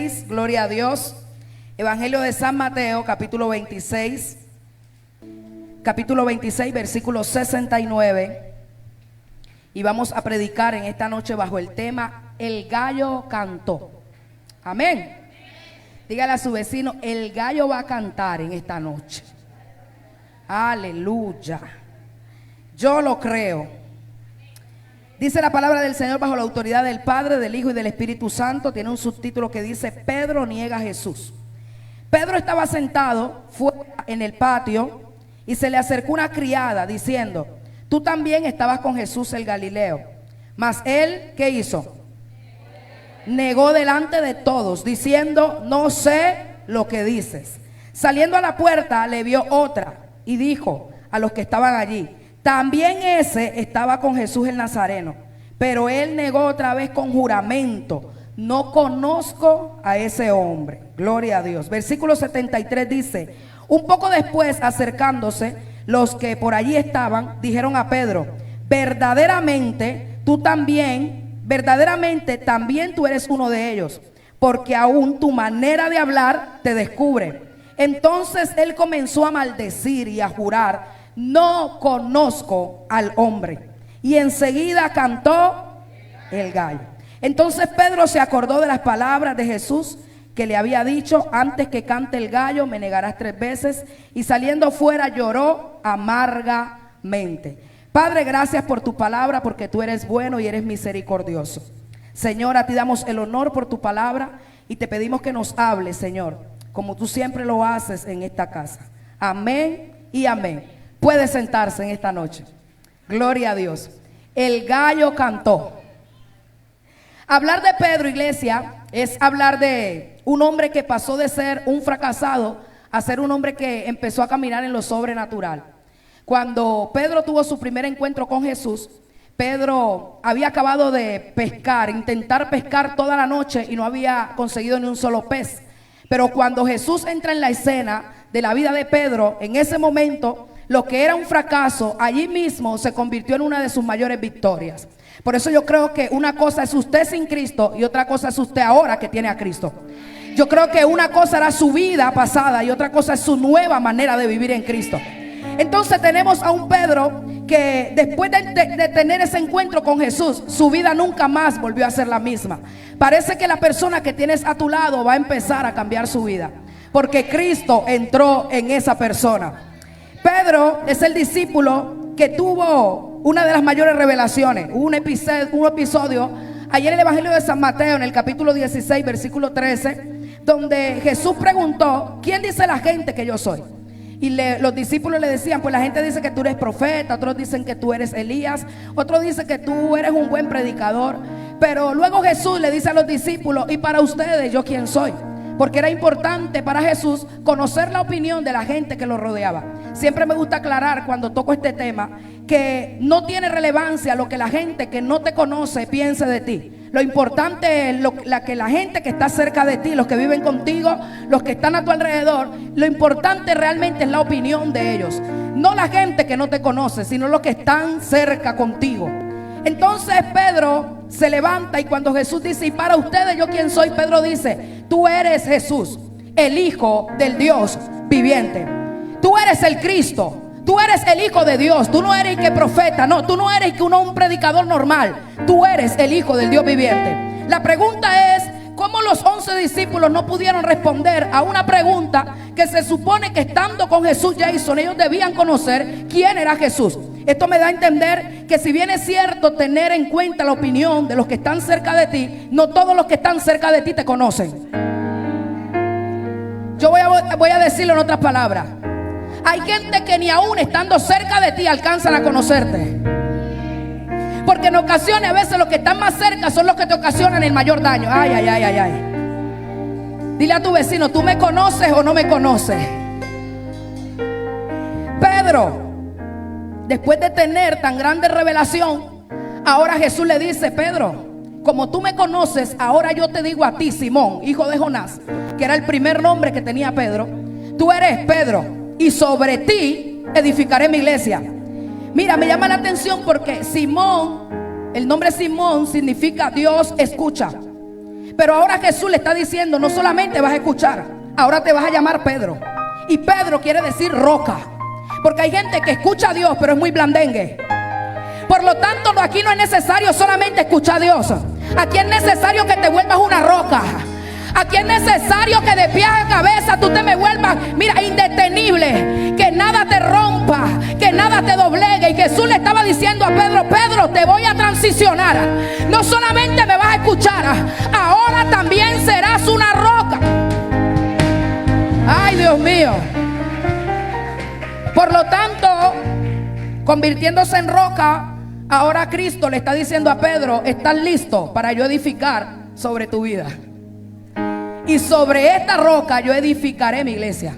Gloria a Dios. Evangelio de San Mateo, capítulo 26, versículo 69. Y vamos a predicar en esta noche bajo el tema El gallo cantó. Amén. Dígale a su vecino: el gallo va a cantar en esta noche. Aleluya. Yo lo creo. Dice la palabra del Señor bajo la autoridad del Padre, del Hijo y del Espíritu Santo. Tiene un subtítulo que dice: Pedro niega a Jesús. Pedro estaba sentado fuera en el patio y se le acercó una criada diciendo: tú también estabas con Jesús el Galileo. Mas él, ¿qué hizo? Negó delante de todos, diciendo: no sé lo que dices. Saliendo a la puerta le vio otra y dijo a los que estaban allí: también ese estaba con Jesús el Nazareno. Pero él negó otra vez con juramento: no conozco a ese hombre. Gloria a Dios. Versículo 73 dice: un poco después, acercándose los que por allí estaban, dijeron a Pedro: verdaderamente también tú eres uno de ellos, porque aún tu manera de hablar te descubre. Entonces él comenzó a maldecir y a jurar: no conozco al hombre. Y enseguida cantó el gallo. Entonces Pedro se acordó de las palabras de Jesús que le había dicho: antes que cante el gallo me negarás 3 veces. Y saliendo fuera lloró amargamente. Padre, gracias por tu palabra, porque tú eres bueno y eres misericordioso. Señor, a ti damos el honor por tu palabra y te pedimos que nos hables, Señor, como tú siempre lo haces en esta casa. Amén y amén. Puede sentarse en esta noche. Gloria a Dios. El gallo cantó. Hablar de Pedro, iglesia, es hablar de un hombre que pasó de ser un fracasado a ser un hombre que empezó a caminar en lo sobrenatural. Cuando Pedro tuvo su primer encuentro con Jesús, Pedro había acabado de intentar pescar toda la noche y no había conseguido ni un solo pez. Pero cuando Jesús entra en la escena de la vida de Pedro, en ese momento, lo que era un fracaso, allí mismo se convirtió en una de sus mayores victorias. Por eso yo creo que una cosa es usted sin Cristo y otra cosa es usted ahora que tiene a Cristo. Yo creo que una cosa era su vida pasada y otra cosa es su nueva manera de vivir en Cristo. Entonces tenemos a un Pedro que después de tener ese encuentro con Jesús, su vida nunca más volvió a ser la misma. Parece que la persona que tienes a tu lado va a empezar a cambiar su vida, porque Cristo entró en esa persona. Pedro es el discípulo que tuvo una de las mayores revelaciones. Hubo un episodio ayer en el Evangelio de San Mateo, en el capítulo 16, versículo 13, donde Jesús preguntó: ¿quién dice la gente que yo soy? Y los discípulos le decían: pues la gente dice que tú eres profeta, otros dicen que tú eres Elías, otros dicen que tú eres un buen predicador. Pero luego Jesús le dice a los discípulos: ¿y para ustedes yo quién soy? Porque era importante para Jesús conocer la opinión de la gente que lo rodeaba. Siempre me gusta aclarar cuando toco este tema que no tiene relevancia lo que la gente que no te conoce piense de ti. Lo importante es que la gente que está cerca de ti, los que viven contigo, los que están a tu alrededor, lo importante realmente es la opinión de ellos. No la gente que no te conoce, sino los que están cerca contigo. Entonces Pedro se levanta y cuando Jesús dice: ¿y para ustedes yo quién soy? Pedro dice: tú eres Jesús, el Hijo del Dios viviente. Tú eres el Cristo. Tú eres el Hijo de Dios. Tú no eres que profeta, no, tú no eres que un predicador normal. Tú eres el Hijo del Dios viviente. La pregunta es: ¿cómo los 11 discípulos no pudieron responder a una pregunta que se supone que estando con Jesús Jason ellos debían conocer quién era Jesús? Esto me da a entender que si bien es cierto tener en cuenta la opinión de los que están cerca de ti, no todos los que están cerca de ti te conocen. Yo voy a decirlo en otras palabras. Hay gente que ni aún estando cerca de ti alcanzan a conocerte. Porque en ocasiones a veces los que están más cerca son los que te ocasionan el mayor daño. Ay, ay, ay, ay, ay. Dile a tu vecino: ¿tú me conoces o no me conoces? Pedro, después de tener tan grande revelación, ahora Jesús le dice: Pedro, como tú me conoces, ahora yo te digo a ti, Simón, hijo de Jonás, que era el primer nombre que tenía Pedro, tú eres Pedro, y sobre ti edificaré mi iglesia. Mira, me llama la atención porque Simón, el nombre Simón significa Dios escucha. Pero ahora Jesús le está diciendo, no solamente vas a escuchar, ahora te vas a llamar Pedro. Y Pedro quiere decir roca, porque hay gente que escucha a Dios pero es muy blandengue. Por lo tanto, aquí no es necesario solamente escuchar a Dios. Aquí es necesario que te vuelvas una roca. Aquí es necesario que de pies a cabeza tú te me vuelvas, mira, indetenible. Que nada te rompa, que nada te doblegue. Y Jesús le estaba diciendo a Pedro, Pedro, te voy a transicionar. No solamente me vas a escuchar, ahora también serás una roca. Ay, Dios mío. Por lo tanto, convirtiéndose en roca, ahora Cristo le está diciendo a Pedro, ¿estás listo para yo edificar sobre tu vida? Y sobre esta roca yo edificaré mi iglesia.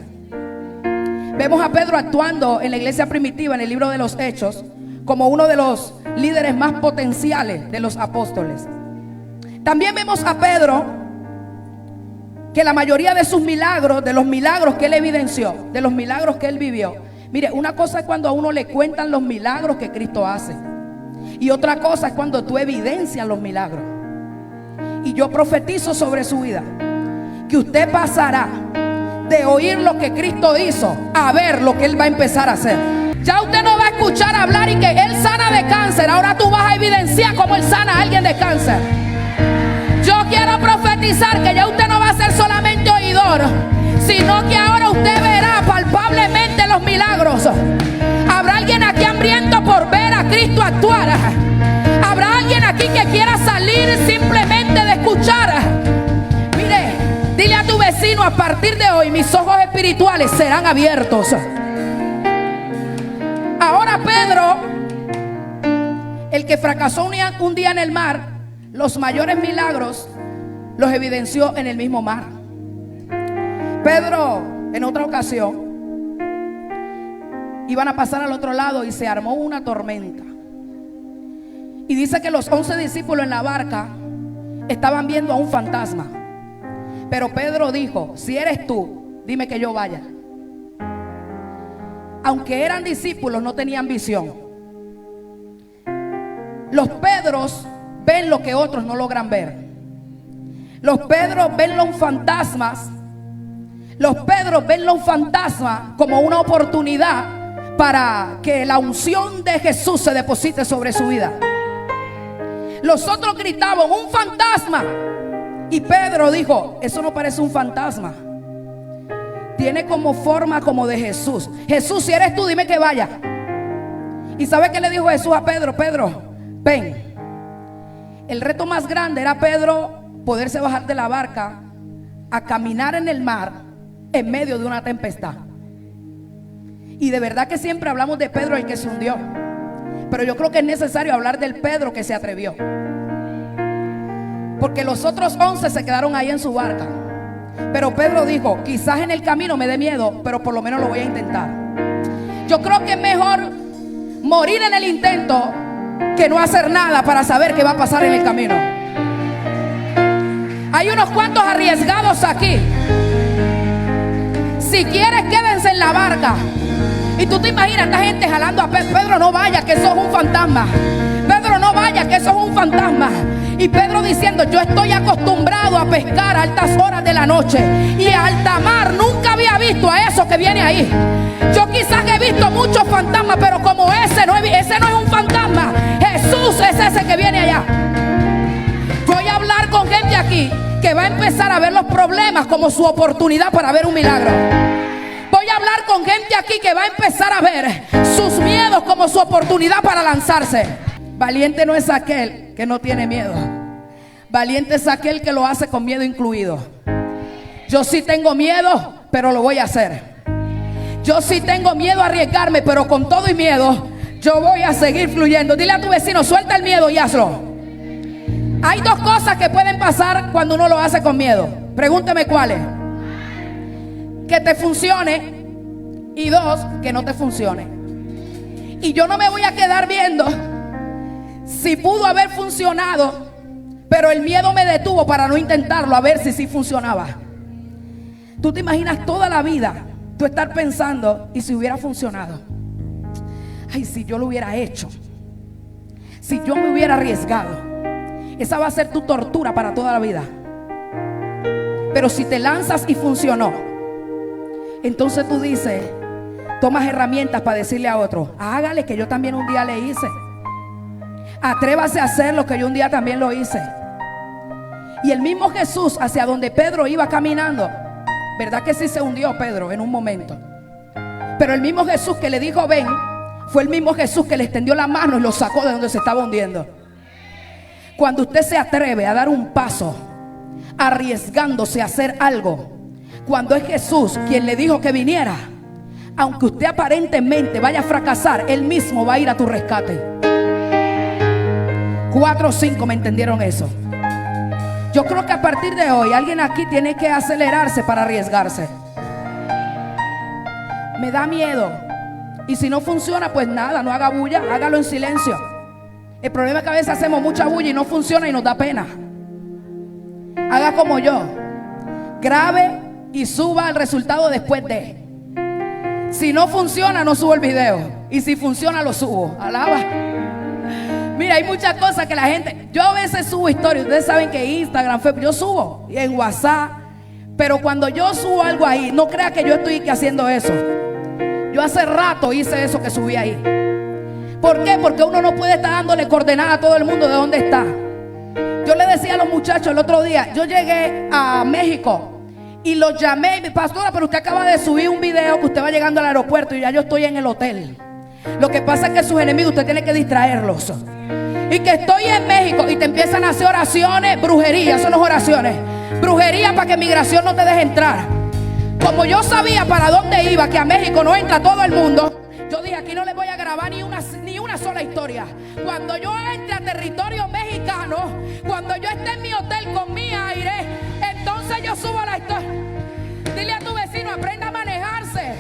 Vemos a Pedro actuando en la iglesia primitiva en el libro de los Hechos como uno de los líderes más potenciales de los apóstoles. También vemos a Pedro que la mayoría de sus milagros, de los milagros que él evidenció, de los milagros que él vivió. Mire, una cosa es cuando a uno le cuentan los milagros que Cristo hace, y otra cosa es cuando tú evidencias los milagros. Y yo profetizo sobre su vida que usted pasará de oír lo que Cristo hizo a ver lo que Él va a empezar a hacer. Ya usted no va a escuchar hablar y que Él sana de cáncer. Ahora tú vas a evidenciar cómo Él sana a alguien de cáncer. Yo quiero profetizar que ya usted no va a ser solamente oidor, sino que ahora usted verá palpablemente los milagros. Habrá alguien aquí hambriento por ver a Cristo actuar. Habrá alguien aquí que quiera salir simplemente de escuchar. Mire, dile a tu vecino, a partir de hoy mis ojos espirituales serán abiertos. Ahora Pedro, el que fracasó un día en el mar, los mayores milagros los evidenció en el mismo mar. Pedro, en otra ocasión, iban a pasar al otro lado y se armó una tormenta. Y dice que los 11 discípulos en la barca estaban viendo a un fantasma. Pero Pedro dijo, si eres tú, dime que yo vaya. Aunque eran discípulos, no tenían visión. Los Pedros ven lo que otros no logran ver. Los Pedros ven los fantasmas. Los Pedros ven los fantasmas como una oportunidad para que la unción de Jesús se deposite sobre su vida. Los otros gritaban, un fantasma. Y Pedro dijo, eso no parece un fantasma. Tiene como forma como de Jesús. Jesús, si eres tú, dime que vaya. ¿Y sabe qué le dijo Jesús a Pedro? Pedro, ven. El reto más grande era Pedro poderse bajar de la barca a caminar en el mar en medio de una tempestad. Y de verdad que siempre hablamos de Pedro, el que se hundió, pero yo creo que es necesario hablar del Pedro que se atrevió, porque los otros 11 se quedaron ahí en su barca. Pero Pedro dijo, quizás en el camino me dé miedo, pero por lo menos lo voy a intentar. Yo creo que es mejor morir en el intento que no hacer nada para saber qué va a pasar en el camino. Hay unos cuantos arriesgados aquí. Si quieres, quédense en la barca. Y tú te imaginas esta gente jalando a Pedro. Pedro, no vaya, que eso es un fantasma. Pedro, no vaya, que eso es un fantasma. Y Pedro diciendo, yo estoy acostumbrado a pescar a altas horas de la noche y a alta mar. Nunca había visto a eso que viene ahí. Yo quizás he visto muchos fantasmas, pero como ese no es un fantasma. Jesús es ese que viene allá. Voy a hablar con gente aquí que va a empezar a ver los problemas como su oportunidad para ver un milagro. Voy a hablar con gente aquí que va a empezar a ver sus miedos como su oportunidad para lanzarse. Valiente no es aquel que no tiene miedo. Valiente es aquel que lo hace con miedo incluido. Yo sí tengo miedo, pero lo voy a hacer. Yo sí tengo miedo a arriesgarme, pero con todo y miedo yo voy a seguir fluyendo. Dile a tu vecino, suelta el miedo y hazlo. Hay dos cosas que pueden pasar cuando uno lo hace con miedo. Pregúnteme cuáles. Que te funcione, y dos, que no te funcione. Y yo no me voy a quedar viendo si pudo haber funcionado, pero el miedo me detuvo para no intentarlo, a ver si sí funcionaba. Tú te imaginas toda la vida tú estar pensando, y si hubiera funcionado, ay, si yo lo hubiera hecho, si yo me hubiera arriesgado. Esa va a ser tu tortura para toda la vida. Pero si te lanzas y funcionó, entonces tú dices, tomas herramientas para decirle a otro: hágale, que yo también un día le hice. Atrévase a hacer lo que yo un día también lo hice. Y el mismo Jesús, hacia donde Pedro iba caminando, ¿verdad que sí se hundió Pedro en un momento? Pero el mismo Jesús que le dijo ven, fue el mismo Jesús que le extendió la mano y lo sacó de donde se estaba hundiendo. Cuando usted se atreve a dar un paso, arriesgándose a hacer algo, cuando es Jesús quien le dijo que viniera, aunque usted aparentemente vaya a fracasar, Él mismo va a ir a tu rescate. 4 o 5 me entendieron eso. Yo creo que a partir de hoy alguien aquí tiene que acelerarse para arriesgarse. Me da miedo. Y si no funciona, pues nada, no haga bulla, hágalo en silencio. El problema es que a veces hacemos mucha bulla y no funciona y nos da pena. Haga como yo. Grabe y suba el resultado después de. Si no funciona, no subo el video. Y si funciona, lo subo. Alaba. Mira, hay muchas cosas que la gente... Yo a veces subo historias. Ustedes saben que Instagram, yo subo en WhatsApp. Pero cuando yo subo algo ahí, no crea que yo estoy haciendo eso. Yo hace rato hice eso que subí ahí. ¿Por qué? Porque uno no puede estar dándole coordenada a todo el mundo de dónde está. Yo le decía a los muchachos el otro día, yo llegué a México y los llamé y me, pastora, pero usted acaba de subir un video que usted va llegando al aeropuerto y ya yo estoy en el hotel. Lo que pasa es que sus enemigos usted tiene que distraerlos. Y que estoy en México y te empiezan a hacer oraciones, brujería, son las oraciones. Brujería para que migración no te deje entrar. Como yo sabía para dónde iba, que a México no entra todo el mundo, yo dije, aquí no les voy a grabar ni una sola historia. Cuando yo entre a territorio mexicano, cuando yo esté en mi hotel con mi aire, entonces yo subo la historia. Dile a tu vecino, aprenda a manejarse.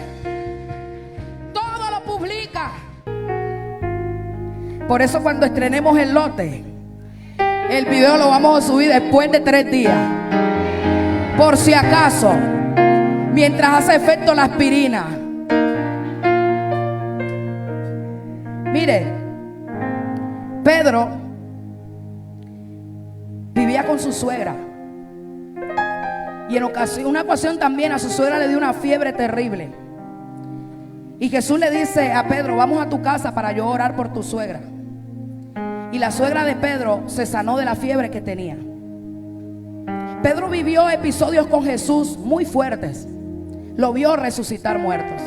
Todo lo publica. Por eso cuando estrenemos el lote, el video lo vamos a subir después de 3 días. Por si acaso, mientras hace efecto la aspirina. Mire, Pedro vivía con su suegra. Y en una ocasión también a su suegra le dio una fiebre terrible. Y Jesús le dice a Pedro, vamos a tu casa para yo orar por tu suegra. Y la suegra de Pedro se sanó de la fiebre que tenía. Pedro vivió episodios con Jesús muy fuertes. Lo vio resucitar muertos,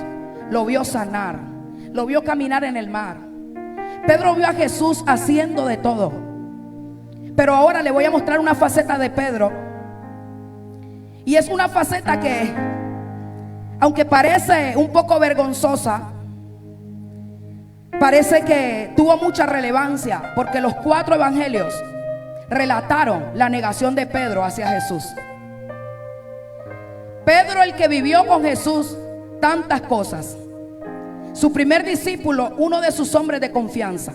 lo vio sanar, lo vio caminar en el mar. Pedro vio a Jesús haciendo de todo. Pero ahora le voy a mostrar una faceta de Pedro. Y es una faceta que, aunque parece un poco vergonzosa, parece que tuvo mucha relevancia, porque los 4 evangelios relataron la negación de Pedro hacia Jesús. Pedro, el que vivió con Jesús tantas cosas, su primer discípulo, uno de sus hombres de confianza.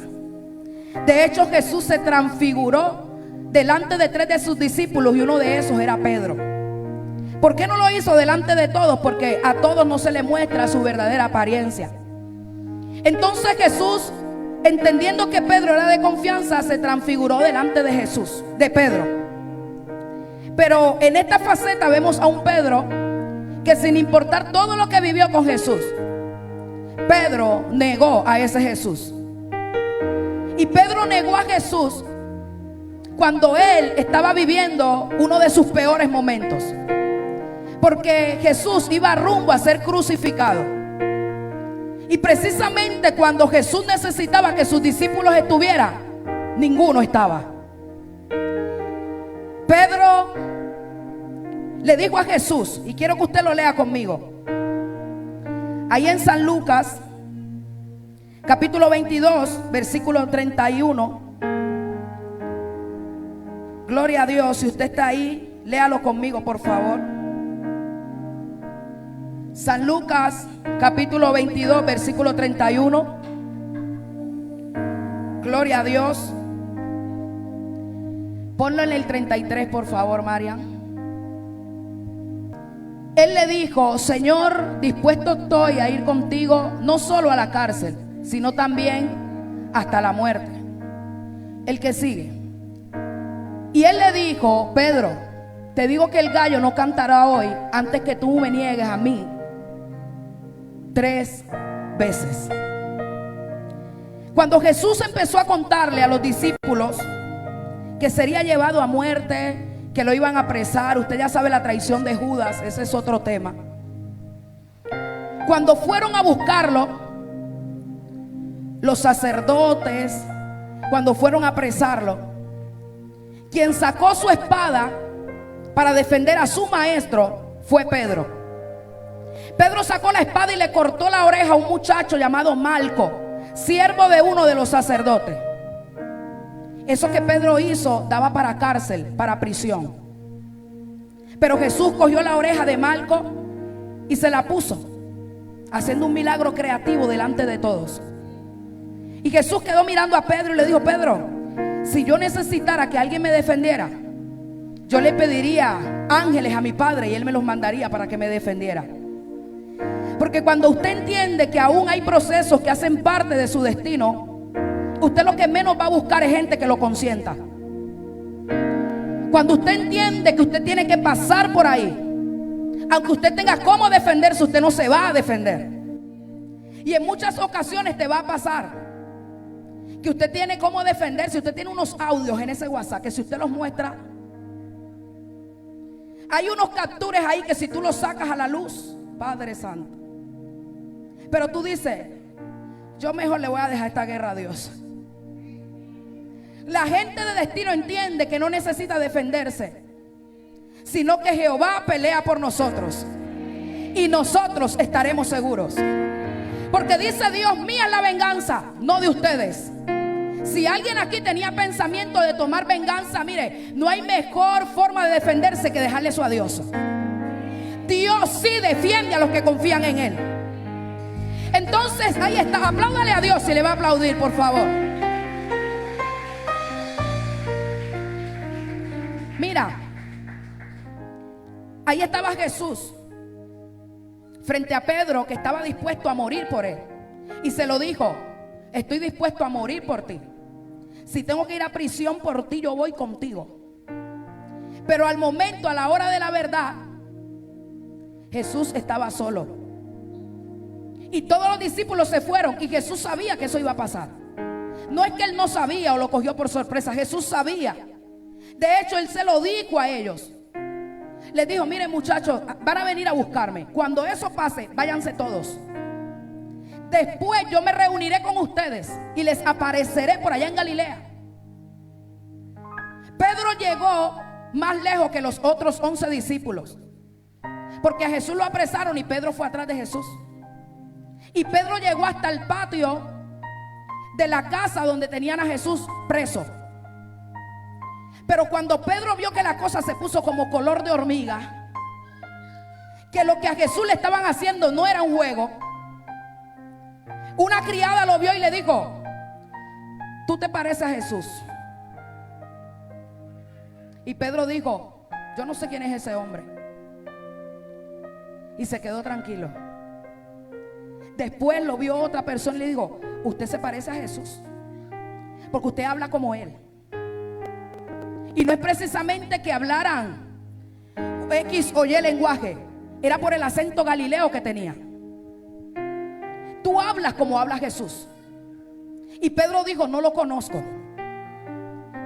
De hecho, Jesús se transfiguró delante de 3 de sus discípulos y uno de esos era Pedro. ¿Por qué no lo hizo delante de todos? Porque a todos no se le muestra su verdadera apariencia. Entonces Jesús, entendiendo que Pedro era de confianza, se transfiguró delante de Jesús, de Pedro. Pero en esta faceta vemos a un Pedro que, sin importar todo lo que vivió con Jesús, Pedro negó a ese Jesús. Y Pedro negó a Jesús cuando él estaba viviendo uno de sus peores momentos, porque Jesús iba rumbo a ser crucificado. Y precisamente cuando Jesús necesitaba que sus discípulos estuvieran, ninguno estaba. Pedro le dijo a Jesús, y quiero que usted lo lea conmigo, ahí en San Lucas, capítulo 22, versículo 31. Gloria a Dios. Si usted está ahí, léalo conmigo, por favor. San Lucas, capítulo 22, versículo 31. Gloria a Dios. Ponlo en el 33, por favor, Marian. Él le dijo, Señor, dispuesto estoy a ir contigo, no solo a la cárcel, sino también hasta la muerte. El que sigue. Y él le dijo, Pedro, Te digo que el gallo no cantará hoy antes que tú me niegues a mí 3 veces. Cuando Jesús empezó a contarle a los discípulos que sería llevado a muerte, que lo iban a apresar, usted ya sabe la traición de Judas, ese es otro tema. Cuando fueron a buscarlo, los sacerdotes, cuando fueron a apresarlo, quien sacó su espada para defender a su maestro fue Pedro. Pedro sacó la espada y le cortó la oreja a un muchacho llamado Malco, siervo de uno de los sacerdotes. Eso que Pedro hizo daba para cárcel, para prisión. Pero Jesús cogió la oreja de Malco y se la puso, haciendo un milagro creativo delante de todos. Y Jesús quedó mirando a Pedro y le dijo: Pedro, si yo necesitara que alguien me defendiera, yo le pediría ángeles a mi Padre y Él me los mandaría para que me defendiera. Porque cuando usted entiende que aún hay procesos que hacen parte de su destino, usted lo que menos va a buscar es gente que lo consienta. Cuando usted entiende que usted tiene que pasar por ahí, aunque usted tenga cómo defenderse, usted no se va a defender. Y en muchas ocasiones te va a pasar que usted tiene cómo defenderse. Usted tiene unos audios en ese WhatsApp que si usted los muestra, hay unos captures ahí que si tú los sacas a la luz, Padre Santo, pero tú dices: yo mejor le voy a dejar esta guerra a Dios. La gente de destino entiende que no necesita defenderse, sino que Jehová pelea por nosotros y nosotros estaremos seguros. Porque dice Dios: mía es la venganza, no de ustedes. Si alguien aquí tenía pensamiento de tomar venganza, mire, no hay mejor forma de defenderse que dejarle eso a Dios. Dios sí defiende a los que confían en Él. Entonces ahí está, apláudale a Dios si le va a aplaudir, por favor. Mira, ahí estaba Jesús frente a Pedro, que estaba dispuesto a morir por él, y se lo dijo: estoy dispuesto a morir por ti. Si tengo que ir a prisión por ti, yo voy contigo. Pero al momento, a la hora de la verdad, Jesús estaba solo. Y todos los discípulos se fueron, y Jesús sabía que eso iba a pasar. No es que Él no sabía o lo cogió por sorpresa, Jesús sabía. De hecho, Él se lo dijo a ellos. Les dijo: miren, muchachos, van a venir a buscarme. Cuando eso pase, váyanse todos. Después yo me reuniré con ustedes y les apareceré por allá en Galilea. Pedro llegó más lejos que los otros 11 discípulos, porque a Jesús lo apresaron y Pedro fue atrás de Jesús. Y Pedro llegó hasta el patio de la casa donde tenían a Jesús preso. Pero cuando Pedro vio que la cosa se puso como color de hormiga, que lo que a Jesús le estaban haciendo no era un juego, una criada lo vio y le dijo: tú te pareces a Jesús. Y Pedro dijo: yo no sé quién es ese hombre. Y se quedó tranquilo. Después lo vio otra persona y le dijo: usted se parece a Jesús, porque usted habla como Él. Y no es precisamente que hablaran X o Y lenguaje, era por el acento galileo que tenía. Tú hablas como habla Jesús. Y Pedro dijo: no lo conozco.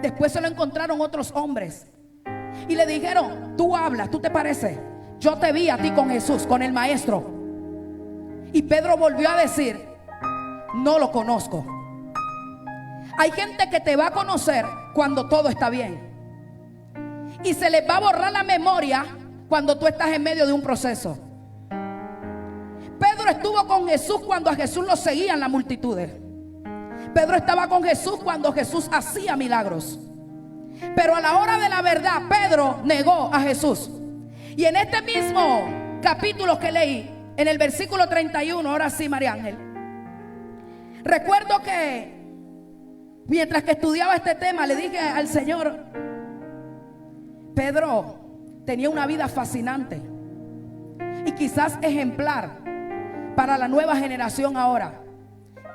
Después se lo encontraron otros hombres y le dijeron: tú hablas, tú te pareces, yo te vi a ti con Jesús, con el maestro. Y Pedro volvió a decir: no lo conozco. Hay gente que te va a conocer cuando todo está bien, y se les va a borrar la memoria cuando tú estás en medio de un proceso. Pedro estuvo con Jesús cuando a Jesús lo seguían las multitudes. Pedro estaba con Jesús cuando Jesús hacía milagros. Pero a la hora de la verdad, Pedro negó a Jesús. Y en este mismo capítulo que leí, en el versículo 31, ahora sí, María Ángel, recuerdo que mientras que estudiaba este tema, le dije al Señor: Pedro tenía una vida fascinante y quizás ejemplar para la nueva generación ahora.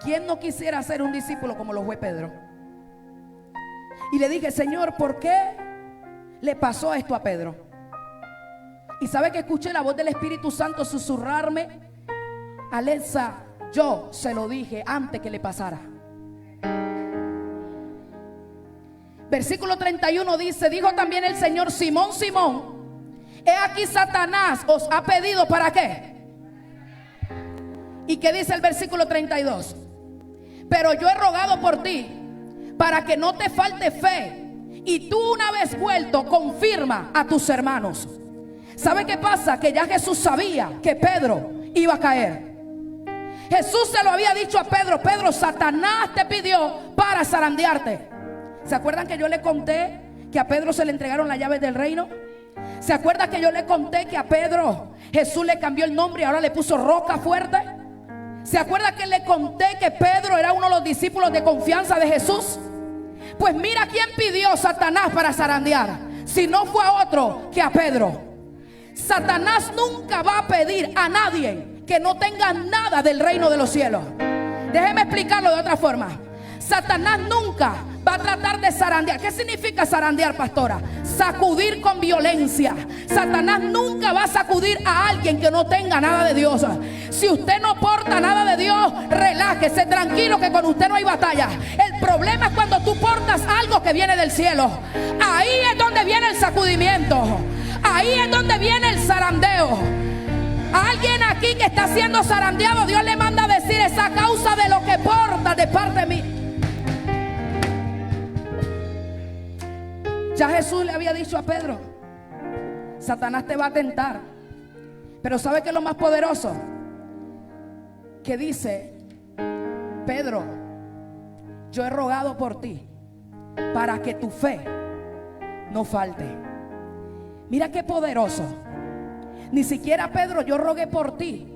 ¿Quién no quisiera ser un discípulo como lo fue Pedro? Y le dije: Señor, ¿por qué le pasó esto a Pedro? Y sabe que escuché la voz del Espíritu Santo susurrarme: Alexa, yo se lo dije antes que le pasara. Versículo 31 dice: dijo también el Señor: Simón, Simón, he aquí Satanás os ha pedido ¿para qué? ¿Y qué dice el versículo 32? Pero yo he rogado por ti para que no te falte fe, y tú, una vez vuelto, confirma a tus hermanos. ¿Sabe qué pasa? Que ya Jesús sabía que Pedro iba a caer. Jesús se lo había dicho a Pedro: Pedro, Satanás te pidió para zarandearte. ¿Se acuerdan que yo le conté que a Pedro se le entregaron las llaves del reino? ¿Se acuerdan que yo le conté que a Pedro Jesús le cambió el nombre y ahora le puso Roca Fuerte? ¿Se acuerdan que le conté que Pedro era uno de los discípulos de confianza de Jesús? Pues mira quién pidió Satanás para zarandear, si no fue a otro que a Pedro. Satanás nunca va a pedir a nadie que no tenga nada del reino de los cielos. Déjeme explicarlo de otra forma. Satanás nunca va a tratar de zarandear. ¿Qué significa zarandear, pastora? Sacudir con violencia. Satanás nunca va a sacudir a alguien que no tenga nada de Dios. Si usted no porta nada de Dios, relájese, tranquilo, que con usted no hay batalla. El problema es cuando tú portas algo que viene del cielo. Ahí es donde viene el sacudimiento. Ahí es donde viene el zarandeo. Alguien aquí que está siendo zarandeado, Dios le manda a decir: es a causa de lo que porta de parte de mí. Ya Jesús le había dicho a Pedro: Satanás te va a tentar. Pero ¿sabe qué es lo más poderoso? Que dice: Pedro, yo he rogado por ti para que tu fe no falte. Mira qué poderoso. Ni siquiera, Pedro, yo rogué por ti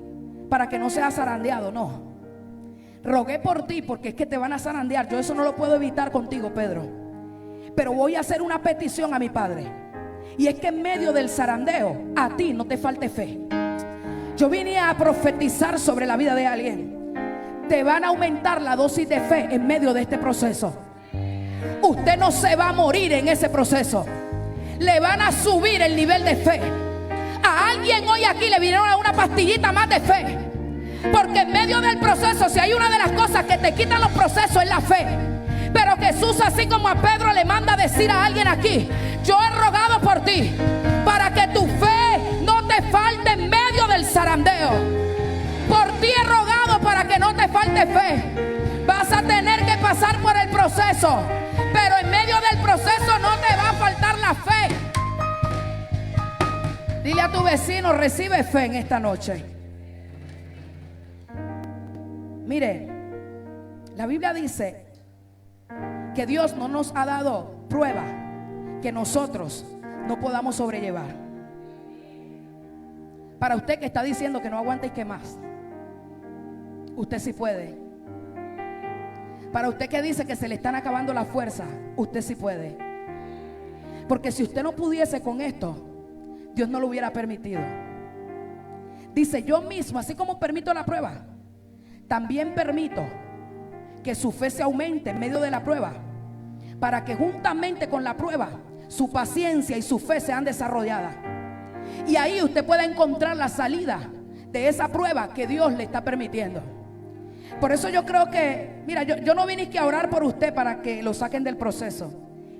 para que no seas zarandeado. No, rogué por ti porque es que te van a zarandear. Yo eso no lo puedo evitar contigo, Pedro, pero voy a hacer una petición a mi Padre, y es que en medio del zarandeo a ti no te falte fe. Yo vine a profetizar sobre la vida de alguien. Te van a aumentar la dosis de fe en medio de este proceso. Usted no se va a morir en ese proceso. Le van a subir el nivel de fe. A alguien hoy aquí le vinieron a una pastillita más de fe, porque en medio del proceso, si hay una de las cosas que te quitan los procesos, es la fe. Pero Jesús, así como a Pedro, le manda a decir a alguien aquí: yo he rogado por ti para que tu fe no te falte en medio del zarandeo. Por ti he rogado para que no te falte fe. Vas a tener que pasar por el proceso, pero en medio del proceso no te va a faltar la fe. Dile a tu vecino: recibe fe en esta noche. Mire, la Biblia dice que Dios no nos ha dado prueba que nosotros no podamos sobrellevar. Para usted que está diciendo que no aguanta y que más, usted sí puede. Para usted que dice que se le están acabando las fuerzas, usted sí puede. Porque si usted no pudiese con esto, Dios no lo hubiera permitido. Dice: yo mismo, así como permito la prueba, también permito que su fe se aumente en medio de la prueba, para que juntamente con la prueba su paciencia y su fe sean desarrolladas. Y ahí usted puede encontrar la salida de esa prueba que Dios le está permitiendo. Por eso yo creo que, mira, yo no vine aquí a orar por usted para que lo saquen del proceso.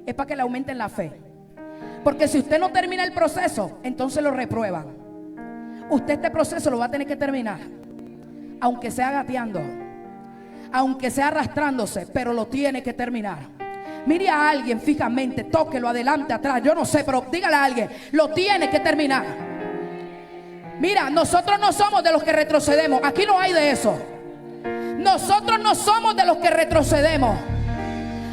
Es para que le aumenten la fe. Porque si usted no termina el proceso, entonces lo reprueban. Usted este proceso lo va a tener que terminar, aunque sea gateando, aunque sea arrastrándose, pero lo tiene que terminar. Mire a alguien fijamente, tóquelo adelante, atrás, yo no sé, pero dígale a alguien: lo tiene que terminar. Mira, nosotros no somos de los que retrocedemos. Aquí no hay de eso. Nosotros no somos de los que retrocedemos.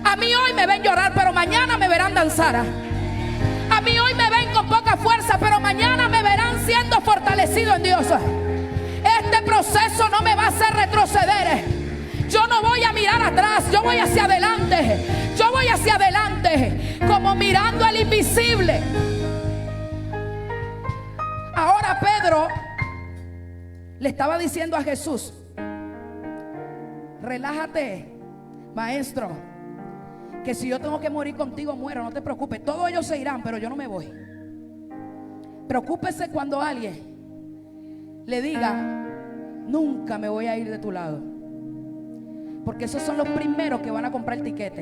A mí hoy me ven llorar, pero mañana me verán danzar. A mí hoy me ven con poca fuerza, pero mañana me verán siendo fortalecido en Dios. Este proceso no me va a hacer retroceder. Yo no voy a mirar atrás, yo voy hacia adelante. Yo voy hacia adelante, como mirando al invisible. Ahora Pedro le estaba diciendo a Jesús: relájate, maestro, que si yo tengo que morir contigo, muero, no te preocupes. Todos ellos se irán, pero yo no me voy. Preocúpese cuando alguien le diga: nunca me voy a ir de tu lado, porque esos son los primeros que van a comprar el tiquete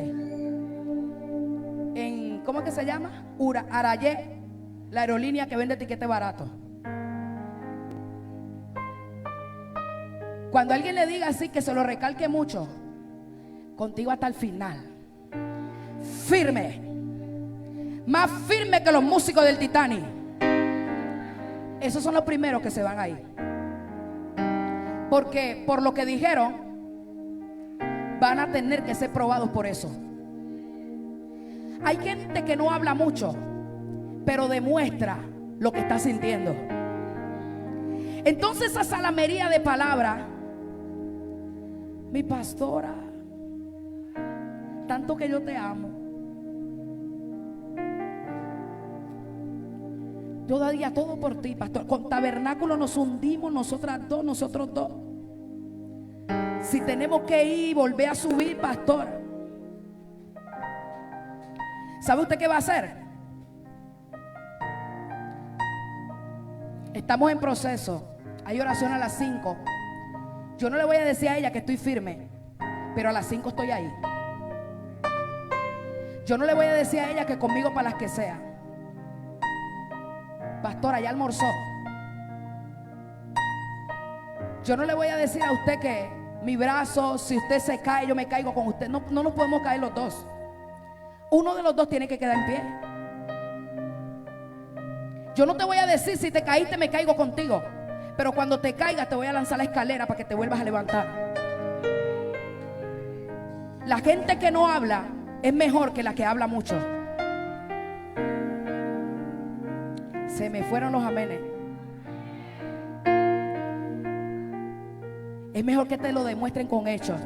en, ¿cómo es que se llama? Arayé, la aerolínea que vende tiquete barato. Cuando alguien le diga así, que se lo recalque mucho: contigo hasta el final, firme, más firme que los músicos del Titanic. Esos son los primeros que se van a ir, porque por lo que dijeron van a tener que ser probados por eso. Hay gente que no habla mucho, pero demuestra lo que está sintiendo. Entonces, esa salamería de palabra: mi pastora, tanto que yo te amo, yo daría todo por ti, pastor. Con Tabernáculo nos hundimos, nosotros dos. Si tenemos que ir y volver a subir, pastor, ¿sabe usted qué va a hacer? Estamos en proceso. Hay oración a las 5. Yo no le voy a decir a ella que estoy firme, pero a las 5 estoy ahí. Yo no le voy a decir a ella que conmigo para las que sea. Pastora, ya almorzó. Yo no le voy a decir a usted que mi brazo, si usted se cae, yo me caigo con usted. No, no nos podemos caer los dos. Uno de los dos tiene que quedar en pie. Yo no te voy a decir: si te caíste, me caigo contigo, pero cuando te caigas te voy a lanzar la escalera para que te vuelvas a levantar. La gente que no habla es mejor que la que habla mucho. Se me fueron los amenes. Es mejor que te lo demuestren con hechos.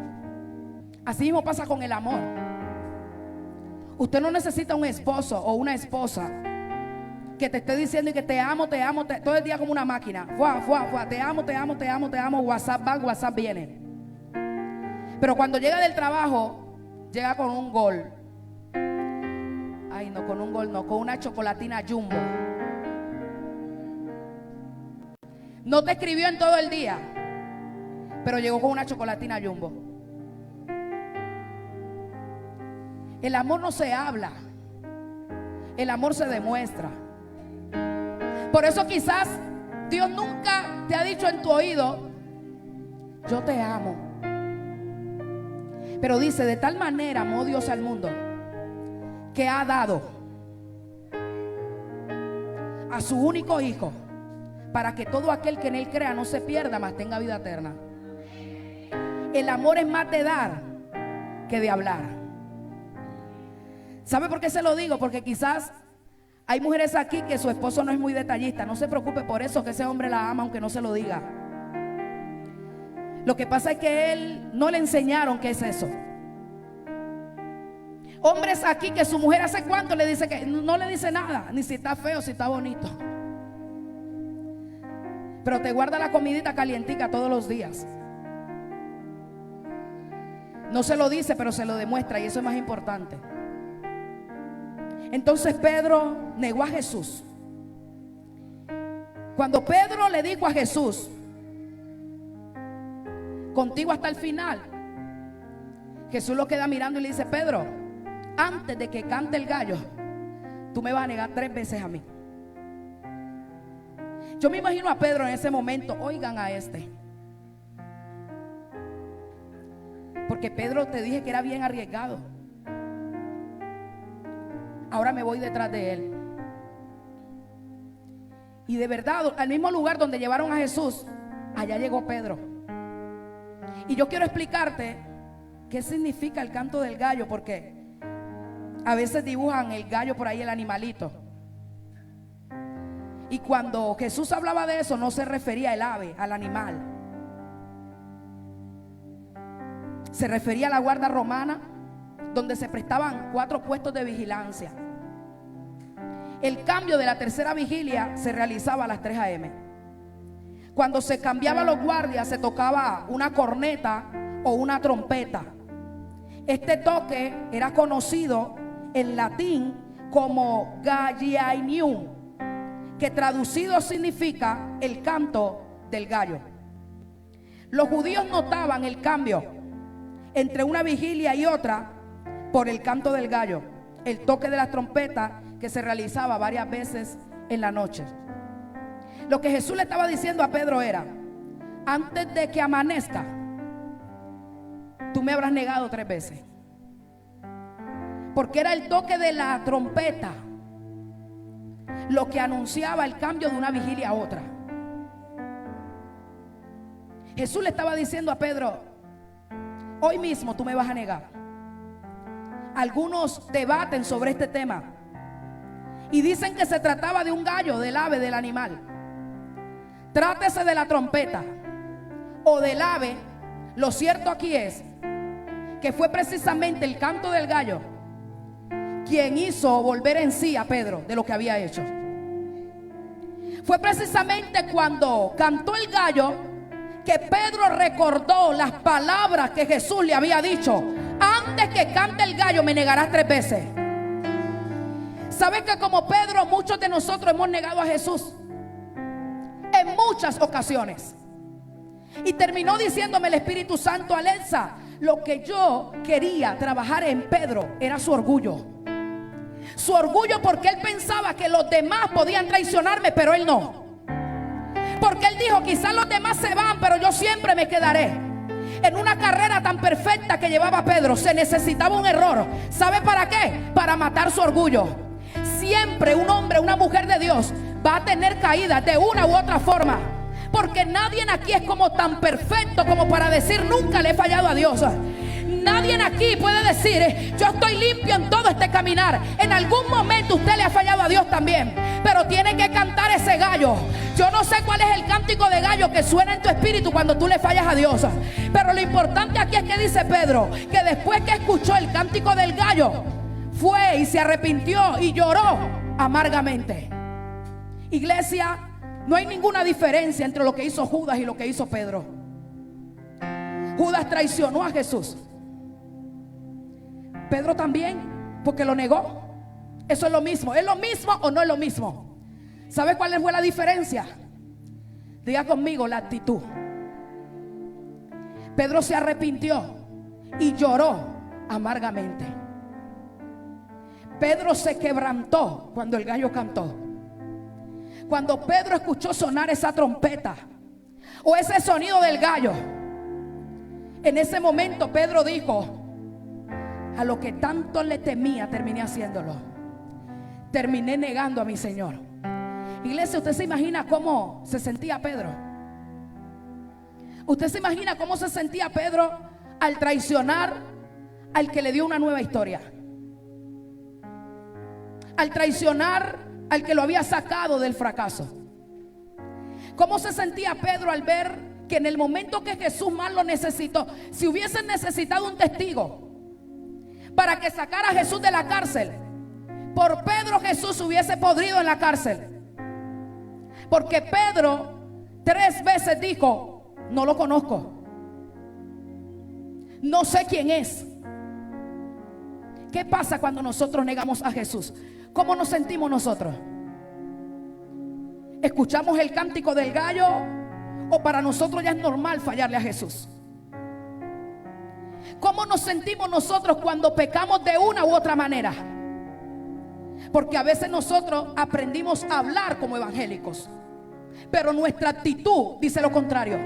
Así mismo pasa con el amor. Usted no necesita un esposo o una esposa que te esté diciendo y que te amo, todo el día como una máquina. Te amo, WhatsApp va, WhatsApp viene. Pero cuando llega del trabajo, llega con un gol. Ay, no, con un gol no, con una chocolatina Jumbo. No te escribió en todo el día, pero llegó con una chocolatina Jumbo. El amor no se habla, el amor se demuestra. Por eso quizás Dios nunca te ha dicho en tu oído: yo te amo. Pero dice: de tal manera amó Dios al mundo, que ha dado a su único hijo, para que todo aquel que en él crea no se pierda, mas tenga vida eterna. El amor es más de dar que de hablar. ¿Sabe por qué se lo digo? Porque quizás hay mujeres aquí que su esposo no es muy detallista. No se preocupe por eso, que ese hombre la ama aunque no se lo diga. Lo que pasa es que él no le enseñaron qué es eso. Hombres aquí que su mujer hace cuánto le dice que no le dice nada, ni si está feo, si está bonito, pero te guarda la comidita calientica todos los días. No se lo dice, pero se lo demuestra, y eso es más importante. Entonces Pedro negó a Jesús. Cuando Pedro le dijo a Jesús: contigo hasta el final, Jesús lo queda mirando y le dice: Pedro, antes de que cante el gallo, tú me vas a negar 3 veces a mí. Yo me imagino a Pedro en ese momento: oigan a este, porque Pedro, te dije que era bien arriesgado. Ahora me voy detrás de él. Y de verdad, al mismo lugar donde llevaron a Jesús, allá llegó Pedro. Y yo quiero explicarte qué significa el canto del gallo, porque a veces dibujan el gallo por ahí, el animalito. Y cuando Jesús hablaba de eso, no se refería al ave, al animal. Se refería a la guardia romana, donde se prestaban 4 puestos de vigilancia. El cambio de la tercera vigilia se realizaba a las 3 a.m. Cuando se cambiaban los guardias, se tocaba una corneta o una trompeta. Este toque era conocido en latín como galliainium, que traducido significa el canto del gallo. Los judíos notaban el cambio entre una vigilia y otra por el canto del gallo, el toque de la trompeta que se realizaba varias veces en la noche. Lo que Jesús le estaba diciendo a Pedro era: antes de que amanezca, tú me habrás negado 3 veces. Porque era el toque de la trompeta lo que anunciaba el cambio de una vigilia a otra. Jesús le estaba diciendo a Pedro: hoy mismo tú me vas a negar. Algunos debaten sobre este tema y dicen que se trataba de un gallo, del ave, del animal. Trátese de la trompeta o del ave, lo cierto aquí es que fue precisamente el canto del gallo quien hizo volver en sí a Pedro de lo que había hecho. Fue precisamente cuando cantó el gallo que Pedro recordó las palabras que Jesús le había dicho: antes que cante el gallo me negarás 3 veces. ¿Sabes que como Pedro muchos de nosotros hemos negado a Jesús en muchas ocasiones? Y terminó diciéndome el Espíritu Santo: Alexa, lo que yo quería trabajar en Pedro era su orgullo. Su orgullo, porque él pensaba que los demás podían traicionarme, pero él no. Porque él dijo: quizás los demás se van, pero yo siempre me quedaré. En una carrera tan perfecta que llevaba Pedro, se necesitaba un error. ¿Sabe para qué? Para matar su orgullo. Siempre un hombre, una mujer de Dios va a tener caídas de una u otra forma, porque nadie aquí es como tan perfecto como para decir: nunca le he fallado a Dios. Nadie aquí puede decir: yo estoy limpio en todo este caminar. En algún momento usted le ha fallado a Dios también, pero tiene que cantar ese gallo. Yo no sé cuál es el cántico de gallo que suena en tu espíritu cuando tú le fallas a Dios, pero lo importante aquí es que dice Pedro que después que escuchó el cántico del gallo, fue y se arrepintió y lloró amargamente. Iglesia, no hay ninguna diferencia entre lo que hizo Judas y lo que hizo Pedro. Judas traicionó a Jesús, Pedro también, porque lo negó. Eso es lo mismo. ¿Es lo mismo o no es lo mismo? ¿Sabe cuál fue la diferencia? Diga conmigo: la actitud. Pedro se arrepintió y lloró amargamente. Pedro se quebrantó cuando el gallo cantó. Cuando Pedro escuchó sonar esa trompeta o ese sonido del gallo, en ese momento Pedro dijo: a lo que tanto le temía, terminé haciéndolo. Terminé negando a mi Señor. Iglesia, ¿usted se imagina cómo se sentía Pedro? ¿Usted se imagina cómo se sentía Pedro al traicionar al que le dio una nueva historia? Al traicionar al que lo había sacado del fracaso. ¿Cómo se sentía Pedro al ver que en el momento que Jesús más lo necesitó, si hubiesen necesitado un testigo para que sacara a Jesús de la cárcel, por Pedro Jesús hubiese podrido en la cárcel? Porque Pedro 3 veces dijo: no lo conozco, no sé quién es. ¿Qué pasa cuando nosotros negamos a Jesús? ¿Cómo nos sentimos nosotros? ¿Escuchamos el cántico del gallo o para nosotros ya es normal fallarle a Jesús? ¿Cómo nos sentimos nosotros cuando pecamos de una u otra manera? Porque a veces nosotros aprendimos a hablar como evangélicos, pero nuestra actitud dice lo contrario.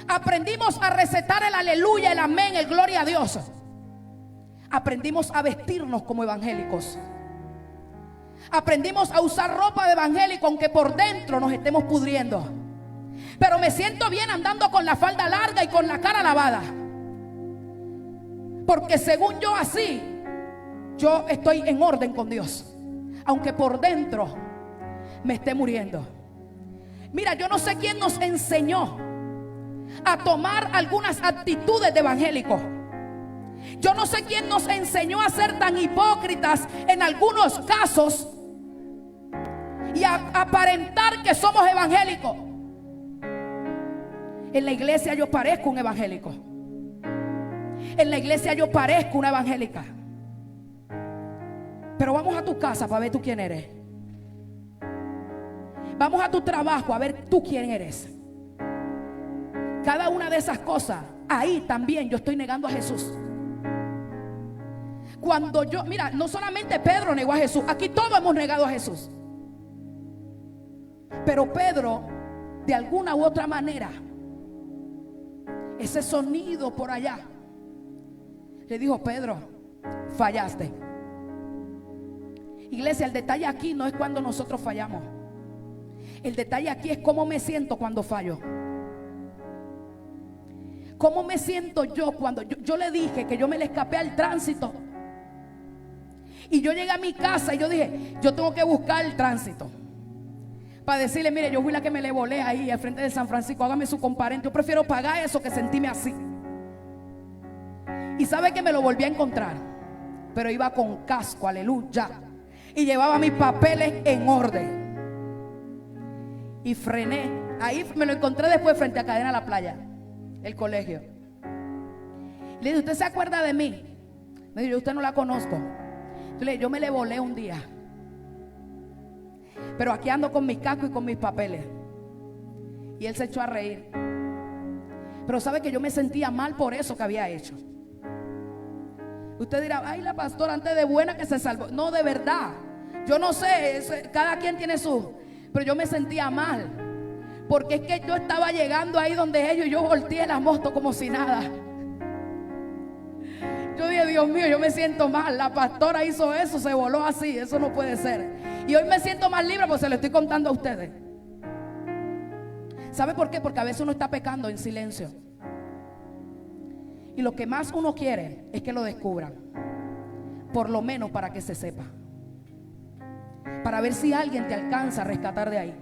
Aprendimos a recetar el aleluya, el amén, el gloria a Dios. Aprendimos a vestirnos como evangélicos. Aprendimos a usar ropa de evangélico aunque por dentro nos estemos pudriendo. Pero me siento bien andando con la falda larga y con la cara lavada, porque según yo así, yo estoy en orden con Dios, aunque por dentro me esté muriendo. Mira, yo no sé quién nos enseñó a tomar algunas actitudes de evangélicos. Yo no sé quién nos enseñó a ser tan hipócritas en algunos casos y a aparentar que somos evangélicos. En la iglesia yo parezco un evangélico. En la iglesia yo parezco una evangélica. Pero vamos a tu casa para ver tú quién eres. Vamos a tu trabajo a ver tú quién eres. Cada una de esas cosas, ahí también yo estoy negando a Jesús. Cuando yo, mira, no solamente Pedro negó a Jesús, aquí todos hemos negado a Jesús. Pero Pedro, de alguna u otra manera, ese sonido por allá le dijo: Pedro, fallaste. Iglesia, el detalle aquí no es cuando nosotros fallamos. El detalle aquí es cómo me siento cuando fallo. ¿Cómo me siento yo cuando yo le dije que yo me le escapé al tránsito? Y yo llegué a mi casa y yo dije: yo tengo que buscar el tránsito para decirle: mire, yo fui la que me le volé ahí al frente de San Francisco, hágame su comparente. Yo prefiero pagar eso que sentirme así. Y sabe que me lo volví a encontrar, pero iba con casco, aleluya, y llevaba mis papeles en orden. Y frené. Ahí me lo encontré después frente a Cadena La Playa, el colegio. Le dije: ¿usted se acuerda de mí? Me dijo: usted no la conozco. Yo le dije: yo me le volé un día, pero aquí ando con mis cascos y con mis papeles. Y él se echó a reír. Pero sabe que yo me sentía mal por eso que había hecho. Usted dirá: ay, la pastora antes de buena que se salvó. No, de verdad, yo no sé, cada quien tiene su... Pero yo me sentía mal, porque es que yo estaba llegando ahí donde ellos y yo volteé la moto como si nada. Yo dije: Dios mío, yo me siento mal. La pastora hizo eso, se voló así, eso no puede ser. Y hoy me siento más libre porque se lo estoy contando a ustedes. ¿Sabe por qué? Porque a veces uno está pecando en silencio. Y lo que más uno quiere es que lo descubran, por lo menos para que se sepa, para ver si alguien te alcanza a rescatar de ahí.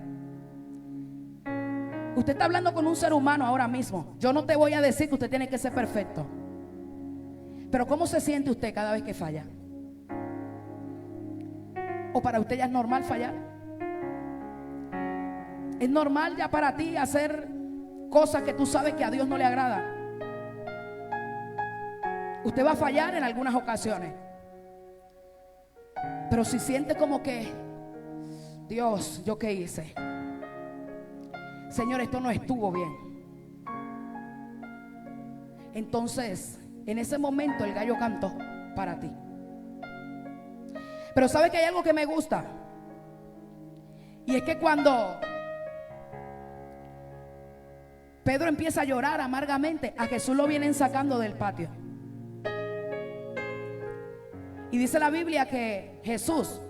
Usted está hablando con un ser humano ahora mismo. Yo no te voy a decir que usted tiene que ser perfecto, pero ¿cómo se siente usted cada vez que falla? ¿O para usted ya es normal fallar? ¿Es normal ya para ti hacer cosas que tú sabes que a Dios no le agrada? Usted va a fallar en algunas ocasiones, pero si siente como que: Dios, ¿yo qué hice? Señor, esto no estuvo bien. Entonces, en ese momento el gallo cantó para ti. Pero ¿sabe que hay algo que me gusta? Y es que cuando Pedro empieza a llorar amargamente, a Jesús lo vienen sacando del patio. Y dice la Biblia que Jesús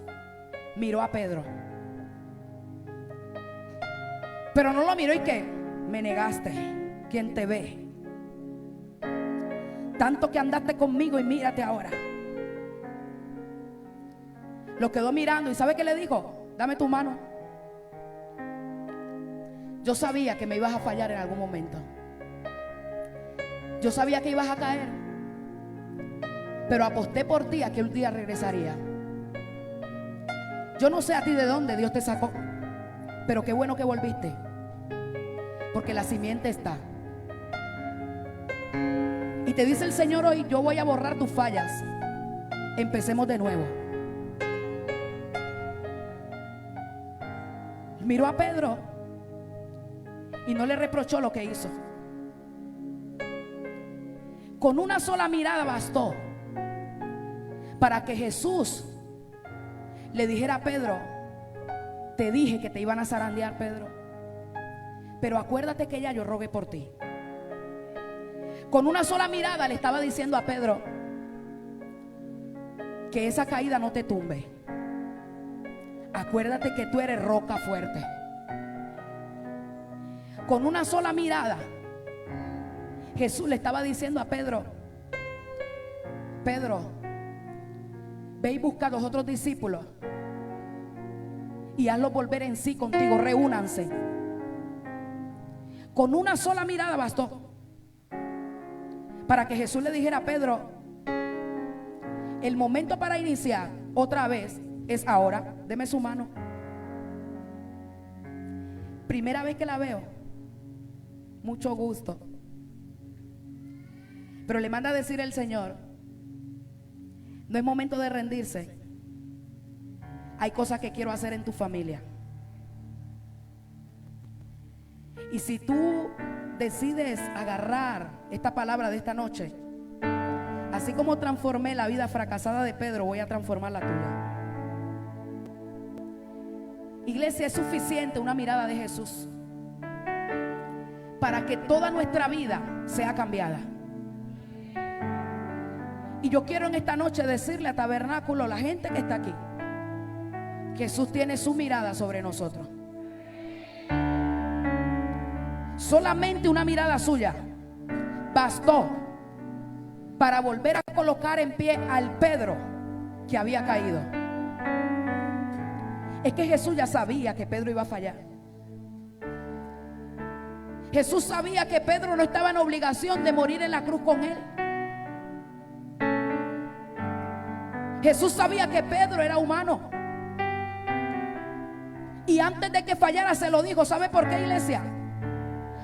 miró a Pedro, pero no lo miró y que: me negaste, ¿quién te ve? Tanto que andaste conmigo y mírate ahora. Lo quedó mirando y ¿sabe qué le dijo? Dame tu mano. Yo sabía que me ibas a fallar en algún momento. Yo sabía que ibas a caer, pero aposté por ti a que un día regresaría. Yo no sé a ti de dónde Dios te sacó, pero qué bueno que volviste, porque la simiente está. Y te dice el Señor hoy: yo voy a borrar tus fallas. Empecemos de nuevo. Miró a Pedro y no le reprochó lo que hizo. Con una sola mirada bastó para que Jesús le dijera a Pedro: te dije que te iban a zarandear, Pedro, pero acuérdate que ya yo rogué por ti. Con una sola mirada le estaba diciendo a Pedro que esa caída no te tumbe. Acuérdate que tú eres roca fuerte. Con una sola mirada Jesús le estaba diciendo a Pedro: Pedro, ve y busca a los otros discípulos y hazlos volver en sí contigo, reúnanse. Con una sola mirada bastó para que Jesús le dijera a Pedro: el momento para iniciar otra vez es ahora, deme su mano. Primera vez que la veo, mucho gusto. Pero le manda a decir el Señor: no es momento de rendirse. Hay cosas que quiero hacer en tu familia. Y si tú decides agarrar esta palabra de esta noche, así como transformé la vida fracasada de Pedro, voy a transformar la tuya. Iglesia, es suficiente una mirada de Jesús para que toda nuestra vida sea cambiada. Y yo quiero en esta noche decirle a Tabernáculo, la gente que está aquí, que Jesús tiene su mirada sobre nosotros. Solamente una mirada suya bastó para volver a colocar en pie al Pedro que había caído. Es que Jesús ya sabía que Pedro iba a fallar. Jesús sabía que Pedro no estaba en obligación de morir en la cruz con él. Jesús sabía que Pedro era humano. Y antes de que fallara se lo dijo. ¿Sabe por qué, iglesia?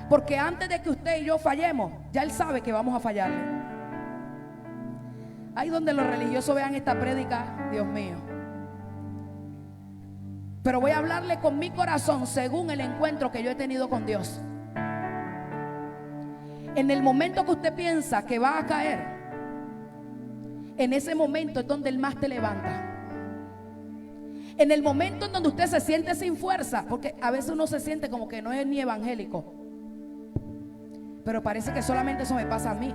Porque antes de que usted y yo fallemos, ya Él sabe que vamos a fallarle. Ahí donde los religiosos vean esta prédica, Dios mío. Pero voy a hablarle con mi corazón según el encuentro que yo he tenido con Dios. En el momento que usted piensa que va a caer, en ese momento es donde Él más te levanta. En el momento en donde usted se siente sin fuerza, porque a veces uno se siente como que no es ni evangélico, pero parece que solamente eso me pasa a mí.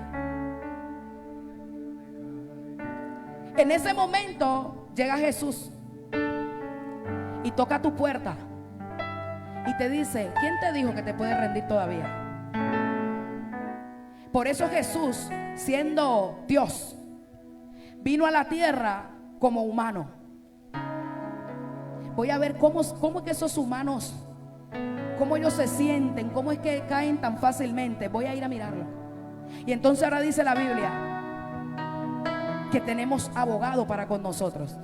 En ese momento llega Jesús y toca tu puerta y te dice: ¿quién te dijo que te puedes rendir todavía? Por eso Jesús, siendo Dios, vino a la tierra como humano. Voy a ver cómo es que esos humanos, cómo ellos se sienten, cómo es que caen tan fácilmente. Voy a ir a mirarlo. Y entonces ahora dice la Biblia que tenemos abogado para con nosotros.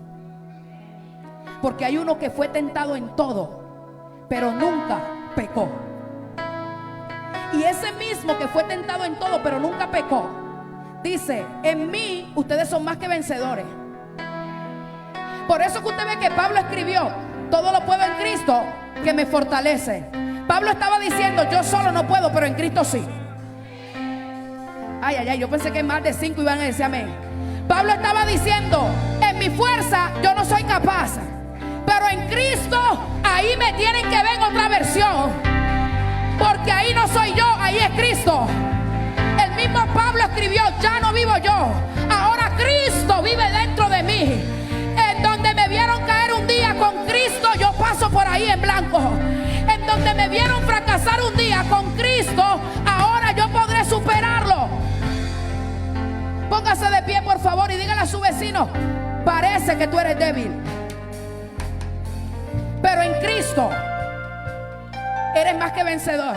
Porque hay uno que fue tentado en todo, pero nunca pecó. Y ese mismo que fue tentado en todo, pero nunca pecó, dice: en mí ustedes son más que vencedores. Por eso que usted ve que Pablo escribió: todo lo puedo en Cristo que me fortalece. Pablo estaba diciendo: yo solo no puedo, pero en Cristo sí. Ay, ay, ay, yo pensé que más de 5 iban a decir amén. Pablo estaba diciendo: en mi fuerza yo no soy capaz, pero en Cristo ahí me tienen que ver otra versión. Porque ahí no soy yo, ahí es Cristo. El mismo Pablo escribió: ya no vivo yo, ahora Cristo vive dentro de mí. En donde me vieron caer un día con Cristo, yo paso por ahí en blanco. En donde me vieron fracasar un día con Cristo, ahora yo podré superarlo. Póngase de pie, por favor, y dígale a su vecino: parece que tú eres débil, pero en Cristo eres más que vencedor.